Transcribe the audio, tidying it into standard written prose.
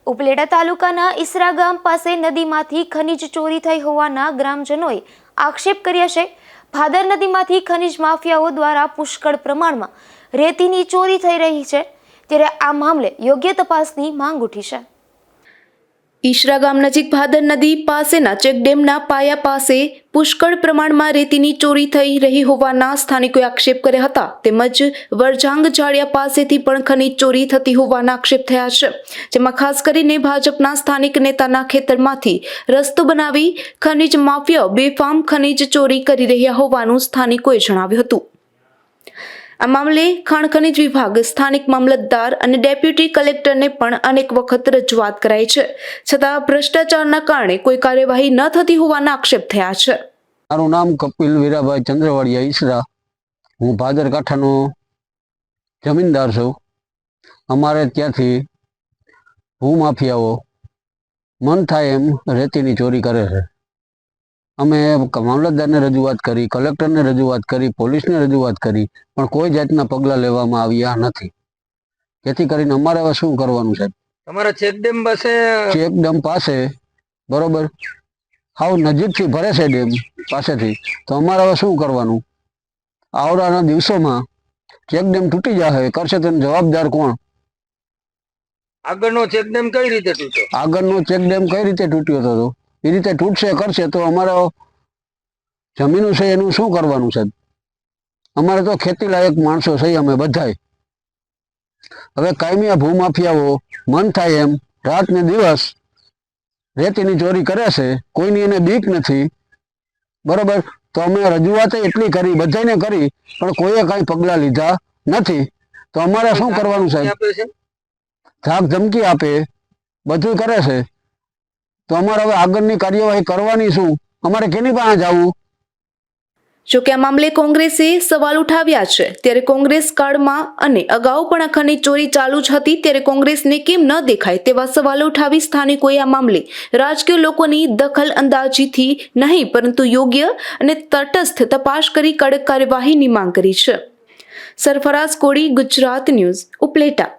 ઉપલેટા તાલુકાના ઈસરા ગામ પાસે નદીમાંથી ખનીજ ચોરી થઈ હોવાના ગ્રામજનોએ આક્ષેપ કર્યા છે। ભાદર નદીમાંથી ખનીજ માફિયાઓ દ્વારા પુષ્કળ પ્રમાણમાં રેતીની ચોરી થઈ રહી છે, ત્યારે આ મામલે યોગ્ય તપાસની માંગ ઉઠી છે। ઈસરા ગામ નજીક ભાદર નદી પાસેના ચેકડેમના પાયા પાસે પુષ્કળ પ્રમાણમાં રેતીની ચોરી થઈ રહી હોવાના સ્થાનિકોએ આક્ષેપ કર્યા હતા। તેમજ વરજાંગ જાળિયા પાસેથી પણ ખનીજ ચોરી થતી હોવાના આક્ષેપ થયા છે, જેમાં ખાસ કરીને ભાજપના સ્થાનિક નેતાના ખેતરમાંથી રસ્તો બનાવી ખનીજ માફિયાઓ બેફામ ખનીજ ચોરી કરી રહ્યા હોવાનું સ્થાનિકોએ જણાવ્યું હતું। આ મામલે ખાણ ખનીજ વિભાગ, સ્થાનિક મામલતદાર અને ડેપ્યુટી કલેક્ટરને પણ અનેક વખત રજૂઆત કરાઈ છે, છતાં ભ્રષ્ટાચારના કારણે કોઈ કાર્યવાહી ન થતી હોવાના આક્ષેપ થયા છે। મારું નામ કપિલ વીરાભાઈ ચંદ્રવાડિયા ઈસરા। હું ભાદર કાંઠાનો જમીનદાર છું। અમારે ત્યાંથી ભૂમાફિયાઓ મન થાય એમ રેતીની ચોરી કરે છે। અમે મામલતદારને રજૂઆત કરી, કલેક્ટરને રજૂઆત કરી, પોલીસને રજૂઆત કરી, પણ કોઈ જાતના પગલાં લેવામાં આવ્યા નથી। જેથી કરીને અમારે હવે શું કરવાનું છે? તમારા ચેકડેમ પાસે બરોબર હાવ નજીકથી ભરે છે ડેમ પાસેથી, તો અમારે હવે શું કરવાનું? આવનારા દિવસોમાં ચેકડેમ તૂટી જશે, કરશે તેનો જવાબદાર કોણ? આગળનો ચેકડેમ કઈ રીતે તૂટ્યો? આગળનો ચેકડેમ કઈ રીતે તૂટ્યો હતો એ રીતે તૂટશે, કરશે તો અમારા જમીનો છે એનું શું કરવાનું છે? અમારે તો ખેતી લાયક માણસો છે અમે બધાય। હવે કાયમી આ ભૂમાફિયાઓ મન થાય એમ રાત ને દિવસ રેતીની ચોરી કરે છે, કોઈની એને બીક નથી, બરોબર? તો અમે રજૂઆત એટલી કરી, બધાને કરી, પણ કોઈએ કાંઈ પગલાં લીધા નથી। તો અમારે શું કરવાનું સાહેબ? ધાક ધમકી આપે, બધું કરે છે, તો અમારે હવે આગળની કાર્યવાહી કરવાની શું? અમારે કેની પાસે જવું? જોકે આ મામલે કોંગ્રેસે સવાલ ઉઠાવ્યા છે, ત્યારે કોંગ્રેસ કાળમાં અને અગાઉ પણ આ ખનીજ ચોરી ચાલુ જ હતી, ત્યારે કોંગ્રેસને કેમ ન દેખાય તેવા સવાલો ઉઠાવી સ્થાનિકોએ આ મામલે રાજકીય લોકોની દખલ અંદાજીથી નહીં, પરંતુ યોગ્ય અને તટસ્થ તપાસ કરી કડક કાર્યવાહીની માંગ કરી છે। સરફરાઝ કોડી, ગુજરાત ન્યૂઝ, ઉપલેટા।